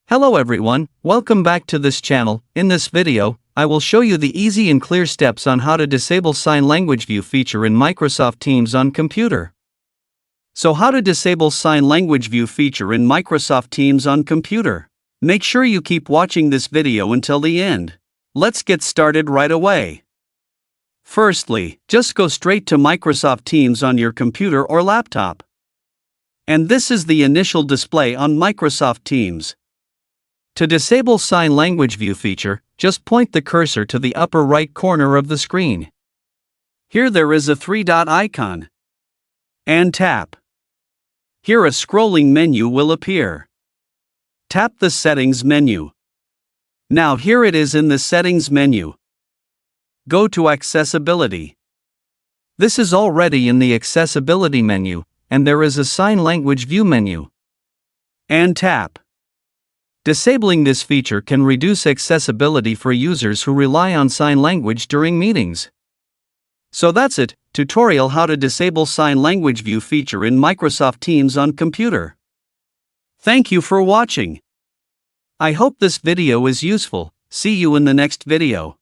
Hello everyone, welcome back to this channel. In this video, I will show you the easy and clear steps on how to disable Sign Language View feature in Microsoft Teams on computer. So how to disable Sign Language View feature in Microsoft Teams on computer? Make sure you keep watching this video until the end. Let's get started right away. Firstly, just go straight to Microsoft Teams on your computer or laptop. And this is the initial display on Microsoft Teams. To disable Sign Language View feature, just point the cursor to the upper right corner of the screen. Here there is a three-dot icon. And tap. Here a scrolling menu will appear. Tap the Settings menu. Now here it is in the Settings menu. Go to Accessibility. This is already in the Accessibility menu, and there is a Sign Language View menu. And tap. Disabling this feature can reduce accessibility for users who rely on sign language during meetings. So that's it, tutorial how to disable Sign Language View feature in Microsoft Teams on computer. Thank you for watching. I hope this video is useful. See you in the next video.